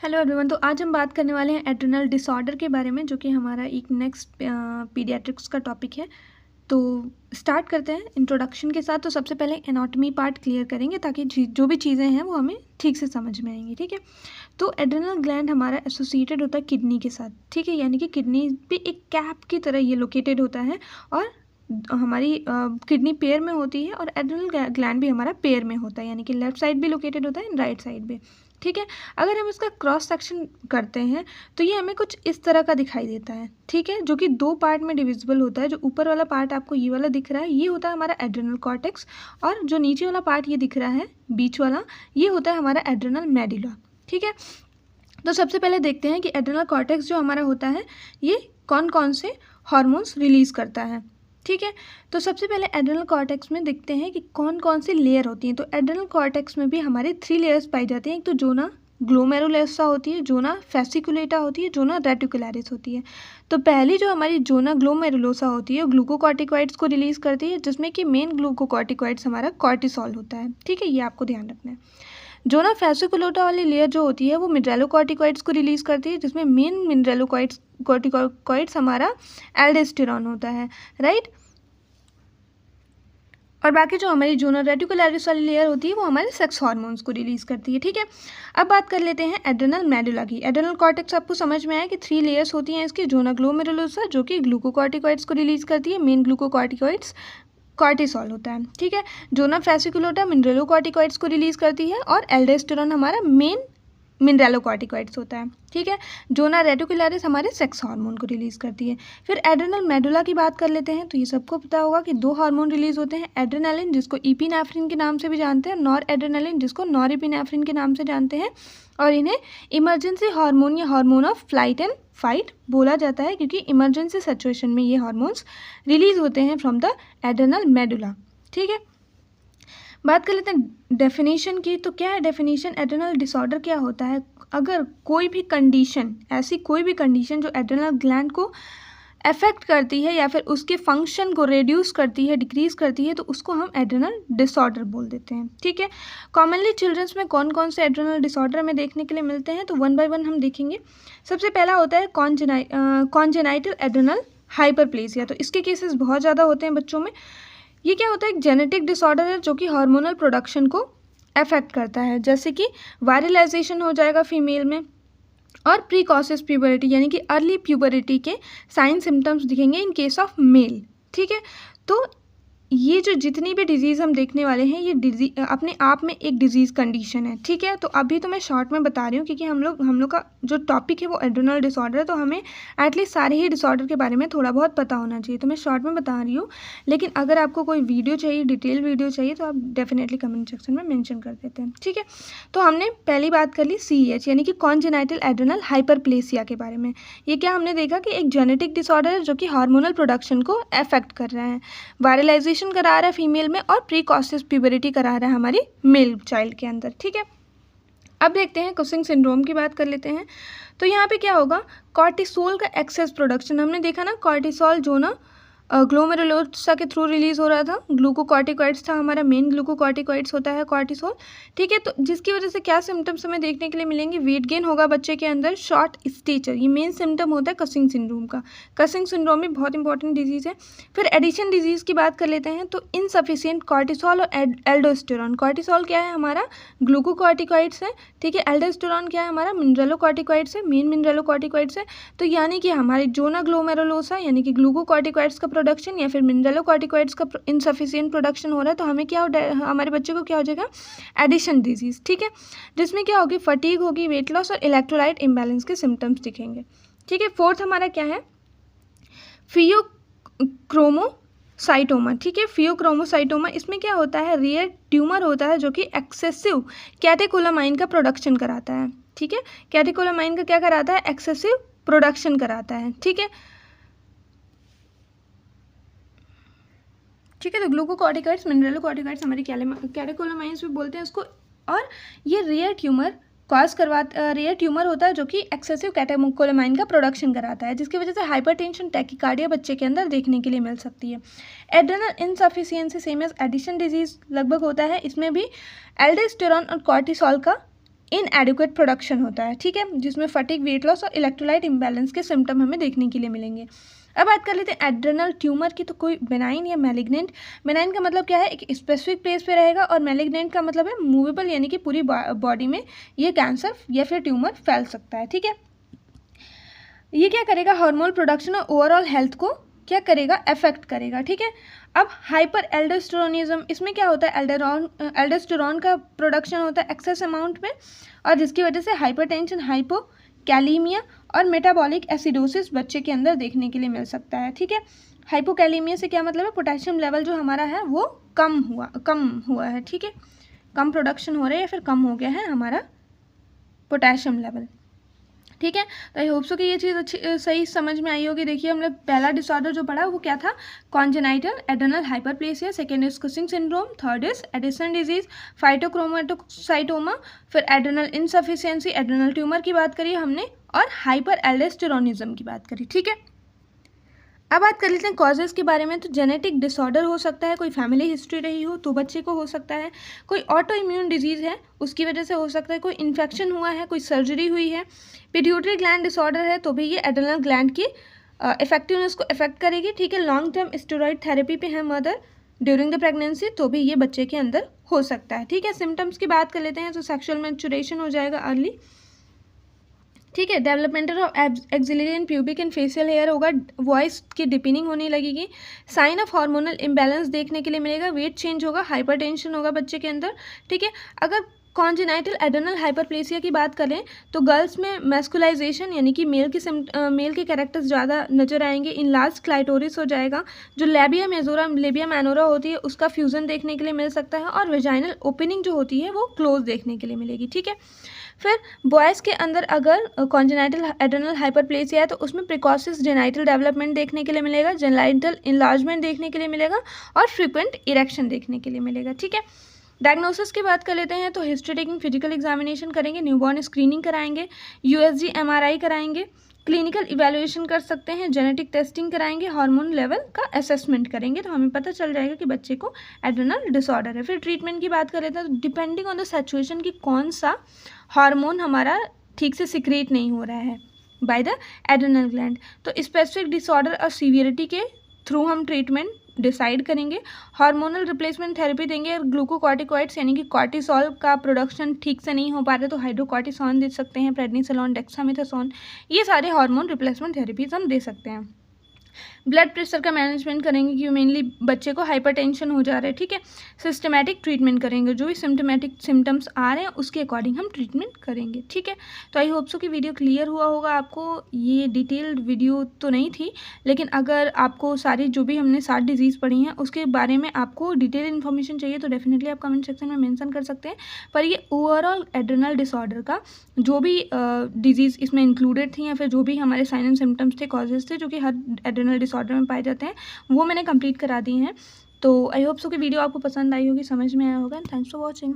Hello everyone. तो आज हम बात करने वाले हैं एड्रिनल डिसऑर्डर के बारे में, जो कि हमारा एक नेक्स्ट पीडियाट्रिक्स का टॉपिक है। तो स्टार्ट करते हैं इंट्रोडक्शन के साथ। तो सबसे पहले एनाटॉमी पार्ट क्लियर करेंगे ताकि जो भी चीज़ें हैं वो हमें ठीक से समझ में आएंगी। ठीक है। तो एड्रिनल ग्लैंड हमारा एसोसिएटेड होता है किडनी के साथ। ठीक है, यानी कि किडनी भी एक कैप की तरह ये लोकेटेड होता है और हमारी किडनी पेयर में होती है, और एड्रिनल ग्लैंड भी हमारा पेयर में होता है, यानी कि लेफ्ट साइड भी लोकेटेड होता है, राइट साइड भी। ठीक है। अगर हम इसका क्रॉस सेक्शन करते हैं तो ये हमें कुछ इस तरह का दिखाई देता है। ठीक है, जो कि दो पार्ट में डिविजिबल होता है। जो ऊपर वाला पार्ट आपको ये वाला दिख रहा है, ये होता है हमारा एड्रिनल कॉर्टेक्स, और जो नीचे वाला पार्ट ये दिख रहा है बीच वाला, ये होता है हमारा एड्रिनल मेडुला। ठीक है। तो सबसे पहले देखते हैं कि एड्रिनल कॉर्टेक्स जो हमारा होता है ये कौन कौन से हार्मोन्स रिलीज करता है। ठीक है। तो सबसे पहले एड्रिनल कॉर्टेक्स में देखते हैं कि कौन कौन सी लेयर होती हैं। तो एड्रिनल कॉर्टेक्स में भी हमारे 3 लेयर्स पाई जाती हैं। एक तो जोना ग्लोमेरुलोसा होती है, जोना फेसिकुलेटा होती है, जोना रेटिकुलरिस होती है। तो पहली जो हमारी जोना ग्लोमेरुलोसा होती है वो ग्लूकोकॉर्टिकॉइड्स को रिलीज करती है, जिसमें कि मेन ग्लूकोकॉर्टिकॉइड्स हमारा कॉर्टिसोल होता है। ठीक है, ये आपको ध्यान रखना है। जोना फेसिकुलेटा वाली लेयर जो होती है वो मिनरलोकॉर्टिकॉइड्स को रिलीज करती है, जिसमें मेन मिनरलोकॉइड्स कॉर्टिकॉइड्स हमारा एल्डोस्टेरॉन होता है, राइट। और बाकी जो हमारी जोनल रेटिकुलरिस वाली लेयर होती है वो हमारे सेक्स हार्मोन्स को रिलीज करती है। ठीक है। अब बात कर लेते हैं एड्रिनल मेडुला की। एड्रिनल कॉर्टेक्स आपको समझ में आया कि 3 लेयर्स होती हैं इसकी। जोना ग्लोमेरुलोसा जो कि ग्लूकोकॉर्टिकॉइड्स को रिलीज करती है, मेन ग्लूकोकॉर्टिकॉइड्स कॉर्टिसोल होता है। ठीक है। जोना फेसिकुलेटा मिनरलोकॉर्टिकॉइड्स को रिलीज करती है, और एल्डोस्टेरॉन हमारा मेन मिनरलोकॉर्टिकॉइड्स होता है। ठीक है। जोना रेटिकुलरिस हमारे सेक्स हार्मोन को रिलीज करती है। फिर एड्रिनल मेडुला की बात कर लेते हैं। तो ये सबको पता होगा कि 2 हार्मोन रिलीज होते हैं, एड्रेनालिन जिसको इपिनेफ्रिन के नाम से भी जानते हैं, नॉर एड्रेनालिन जिसको नॉरएपिनेफ्रिन के नाम से जानते हैं। और इन्हें इमरजेंसी हार्मोन या hormone of flight and fight बोला जाता है, क्योंकि इमरजेंसी सिचुएशन में ये हार्मोन्स रिलीज होते हैं फ्रॉम द एड्रिनल मेडुला। ठीक है। बात कर लेते हैं डेफिनेशन की। तो क्या है डेफिनेशन? एड्रिनल डिसऑर्डर क्या होता है? अगर कोई भी कंडीशन, ऐसी कोई भी कंडीशन जो एड्रिनल ग्लैंड को अफेक्ट करती है या फिर उसके फंक्शन को रिड्यूस करती है, डिक्रीज करती है, तो उसको हम एड्रिनल डिसऑर्डर बोल देते हैं। ठीक है। कॉमनली चिल्ड्रंस में कौन कौन से एड्रिनल डिसऑर्डर हमें देखने के लिए मिलते हैं, तो 1 बाय 1 हम देखेंगे। सबसे पहला होता है कॉन्जेनाइटल एड्रिनल हाइपरप्लेसिया। तो इसके केसेस बहुत ज़्यादा होते हैं बच्चों में। ये क्या होता है? एक जेनेटिक डिसऑर्डर है जो कि हार्मोनल प्रोडक्शन को अफेक्ट करता है, जैसे कि वायरलाइजेशन हो जाएगा फीमेल में, और प्रीकॉशियस प्यूबरिटी यानी कि अर्ली प्यूबरिटी के साइन सिम्टम्स दिखेंगे इन केस ऑफ मेल। ठीक है। तो ये जो जितनी भी डिजीज़ हम देखने वाले हैं, ये डिजीज अपने आप में एक डिजीज़ कंडीशन है। ठीक है। तो अभी तो मैं शॉर्ट में बता रही हूँ, क्योंकि हम लोग का जो टॉपिक है वो एड्रिनल डिसऑर्डर है, तो हमें एटलीस्ट सारे ही डिसऑर्डर के बारे में थोड़ा बहुत पता होना चाहिए। तो मैं शॉर्ट में बता रही हूँ, लेकिन अगर आपको कोई वीडियो चाहिए, डिटेल वीडियो चाहिए, तो आप डेफिनेटली कमेंट सेक्शन में मेंशन कर देते हैं। ठीक है। तो हमने पहली बात कर ली CEH यानी कि कॉन्जेनाइटल एड्रिनल हाइपरप्लेसिया के बारे में। ये क्या हमने देखा कि एक जेनेटिक डिसऑर्डर है जो कि हार्मोनल प्रोडक्शन को अफेक्ट कर रहा है, वायरलाइजेशन करा रहा है फीमेल में, और प्रीकॉशियस प्यूबरिटी करा रहा है हमारी मेल चाइल्ड के अंदर। ठीक है। अब देखते हैं कुशिंग सिंड्रोम की बात कर लेते हैं। तो यहाँ पे क्या होगा? कॉर्टिसोल का एक्सेस प्रोडक्शन। हमने देखा ना, कॉर्टिसोल जो ना ग्लोमेरुलोसा के थ्रू रिलीज हो रहा था, ग्लूकोकॉर्टिकॉइड्स था हमारा, मेन ग्लूकोकॉर्टिकॉइड्स होता है कॉर्टिसोल। ठीक है। तो जिसकी वजह से क्या सिम्टम्स हमें देखने के लिए मिलेंगे? वेट गेन होगा बच्चे के अंदर, शॉर्ट स्टेचर, ये मेन सिम्टम होता है कसिंग सिंड्रोम का। कसिंग सिंड्रोम भी बहुत इंपॉर्टेंट डिजीज़ है। फिर एडिशन डिजीज़ की बात कर लेते हैं। तो इनसफिशिएंट कॉर्टिसोल और एल्डोस्टेरॉन। कॉर्टिसोल क्या है हमारा? ग्लूकोकॉर्टिकॉइड्स है। ठीक है। एल्डोस्टेरॉन क्या है हमारा? मिनरलोकॉर्टिकॉइड्स है, मेन मिनरलोकॉर्टिकॉइड्स है। तो यानी कि हमारी जोना ग्लोमेरुलोसा यानी कि ग्लूकोकॉर्टिकॉइड्स का प्रोडक्शन या फिर मिनरलोकॉर्टिकॉइड्स का इनसफिशिएंट प्रोडक्शन हो रहा है, तो हमें क्या हमारे बच्चे को क्या हो जाएगा? Addison disease. ठीक है। जिसमें क्या होगी? फटीग होगी, वेट लॉस और इलेक्ट्रोलाइट इम्बैलेंस के सिम्टम्स दिखेंगे। ठीक है। फोर्थ हमारा क्या है? फियोक्रोमोसाइटोमा। ठीक है। फियोक्रोमोसाइटोमा, इसमें क्या होता है? रेयर ट्यूमर होता है जो कि एक्सेसिव कैटेकोलामाइन का प्रोडक्शन कराता है। ठीक है। कैटेकोलामाइन का क्या कराता है? एक्सेसिव प्रोडक्शन कराता है। ठीक है। ठीक है। तो ग्लूकोकॉर्टिकॉइड्स, मिनरलोकॉर्टिकॉइड्स हमारी कैटेकोलामाइन्स भी बोलते हैं उसको। और ये रेयर ट्यूमर रेयर ट्यूमर होता है जो कि एक्सेसिव कैटेकोलामाइन का प्रोडक्शन कराता है, जिसकी वजह से हाइपरटेंशन, टैकीकार्डिया बच्चे के अंदर देखने के लिए मिल सकती है। Adrenal insufficiency same as Addison disease लगभग होता है। इसमें भी एल्डोस्टेरॉन और कॉर्टिसोल का इनएडिक्वेट प्रोडक्शन होता है, ठीक है, जिसमें फटीग, वेट लॉस और इलेक्ट्रोलाइट इम्बैलेंस के सिम्टम हमें देखने के लिए मिलेंगे। अब बात कर लेते हैं एड्रेनल ट्यूमर की। तो कोई बेनाइन या मैलिग्नेंट, बेनाइन का मतलब क्या है, एक स्पेसिफिक प्लेस पे रहेगा, और मैलिग्नेंट का मतलब है मूवेबल, यानी कि पूरी बॉडी में ये कैंसर या फिर ट्यूमर फैल सकता है, ठीक है। ये क्या करेगा, हार्मोन प्रोडक्शन और ओवरऑल हेल्थ को क्या करेगा, अफेक्ट करेगा, ठीक है। अब हाइपर एल्डोस्टेरोनिज्म, इसमें क्या होता है, एल्डोस्टेरोन का प्रोडक्शन होता है एक्सेस अमाउंट में, और जिसकी वजह से हाइपरटेंशन, हाइपोकैलीमिया और मेटाबॉलिक एसिडोसिस बच्चे के अंदर देखने के लिए मिल सकता है, ठीक है। हाइपोकैलीमिया से क्या मतलब है, पोटेशियम लेवल जो हमारा है वो कम हुआ है, ठीक है, कम प्रोडक्शन हो रहा है या फिर कम हो गया है हमारा पोटेशियम लेवल, ठीक है। तो आई होप सो कि ये चीज़ अच्छी सही समझ में आई होगी। देखिए हम लोग पहला डिसऑर्डर जो पढ़ा वो क्या था, congenital adrenal hyperplasia, second is Cushing syndrome, third is Addison disease, phaeochromocytoma, फिर एड्रेनल इनसफिशियंसी, एड्रेनल ट्यूमर की बात करी हमने, और हाइपर एल्डोस्टेरोनिज्म की बात करी, ठीक है। अब बात कर लेते हैं कॉजेज़ के बारे में। तो जेनेटिक डिसऑर्डर हो सकता है, कोई फैमिली हिस्ट्री रही हो तो बच्चे को हो सकता है, कोई ऑटो इम्यून डिजीज़ है उसकी वजह से हो सकता है, कोई इन्फेक्शन हुआ है, कोई सर्जरी हुई है, पिट्यूटरी ग्लैंड डिसऑर्डर है तो भी ये एड्रेनल ग्लैंड की इफेक्टिवनेस को इफेक्ट करेगी, ठीक है। लॉन्ग टर्म स्टेरॉइड थेरेपी पे है मदर ड्यूरिंग द प्रेगनेंसी तो भी ये बच्चे के अंदर हो सकता है, ठीक है। सिम्टम्स की बात कर लेते हैं तो सेक्शुअल मैच्योरेशन हो जाएगा अर्ली, ठीक है। Developmental of axillary and pubic and facial hair होगा, वॉइस की डिपनिंग होने लगेगी, साइन ऑफ हार्मोनल इम्बैलेंस देखने के लिए मिलेगा, वेट चेंज होगा, हाइपरटेंशन होगा बच्चे के अंदर, ठीक है। अगर कॉन्जेनाइटल एड्रेनल हाइपरप्लेसिया की बात करें तो गर्ल्स में मैस्कुलाइजेशन यानी कि मेल के कैरेक्टर्स ज़्यादा नजर आएंगे, इन लार्ज क्लाइटोरिस हो जाएगा, जो लेबिया मैनोरा होती है उसका फ्यूजन देखने के लिए मिल सकता है, और वेजाइनल ओपनिंग जो होती है वो क्लोज देखने के लिए मिलेगी, ठीक है। फिर बॉयज़ के अंदर अगर कॉन्जेनाइटल एड्रेनल हाइपरप्लेसिया है तो उसमें प्रिकॉसिस जेनाइटल डेवलपमेंट देखने के लिए मिलेगा, जेनाइटल इनलार्जमेंट देखने के लिए मिलेगा, और फ्रीक्वेंट इरेक्शन देखने के लिए मिलेगा, ठीक है। डायग्नोसिस की बात कर लेते हैं तो हिस्ट्री टेकिंग, फिजिकल एग्जामिनेशन करेंगे, न्यूबॉर्न स्क्रीनिंग कराएंगे, यूएसजी एमआरआई कराएंगे, क्लिनिकल इवैल्यूएशन कर सकते हैं, जेनेटिक टेस्टिंग कराएंगे, हार्मोन लेवल का असेसमेंट करेंगे, तो हमें पता चल जाएगा कि बच्चे को एड्रेनल डिसऑर्डर है। फिर ट्रीटमेंट की बात कर लेते हैं तो डिपेंडिंग ऑन द सिचुएशन कि कौन सा हार्मोन हमारा ठीक से सिक्रेट नहीं हो रहा है बाय द एड्रेनल ग्लैंड, तो स्पेसिफिक डिसऑर्डर और सीवियरिटी के थ्रू हम ट्रीटमेंट डिसाइड करेंगे। हार्मोनल रिप्लेसमेंट थेरेपी देंगे, और ग्लूकोकॉर्टिकॉइड्स यानी कि कॉर्टिसोल का प्रोडक्शन ठीक से नहीं हो पा रहा तो हाइड्रोकॉर्टिसोन दे सकते हैं, प्रेडनिसोलोन, डेक्सामेथासोन, ये सारे हार्मोन रिप्लेसमेंट थेरेपीज हम दे सकते हैं। ब्लड प्रेशर का मैनेजमेंट करेंगे क्योंकि मेनली बच्चे को हाइपरटेंशन हो जा रहा है, ठीक है। सिस्टमैटिक ट्रीटमेंट करेंगे, जो भी सिम्टमेटिक सिम्टम्स आ रहे हैं उसके अकॉर्डिंग हम ट्रीटमेंट करेंगे, ठीक है। तो आई होप सो कि वीडियो क्लियर हुआ होगा आपको। ये डिटेल्ड वीडियो तो नहीं थी, लेकिन अगर आपको सारी जो भी हमने 7 डिजीज़ पढ़ी हैं उसके बारे में आपको डिटेल इन्फॉर्मेशन चाहिए तो डेफिनेटली आप कमेंट सेक्शन में मेंशन कर सकते हैं। पर ये ओवरऑल एड्रेनल डिसऑर्डर का जो भी डिजीज़ इसमें इंक्लूडेड थी या फिर जो भी हमारे साइन एंड सिम्टम्स थे, कॉजेज थे जो कि हर एड्रेनल डिसऑर्डर में पाए जाते हैं, वो मैंने कंप्लीट करा दिए हैं। तो आई होप सो कि वीडियो आपको पसंद आई होगी, समझ में आया होगा। Thanks for watching.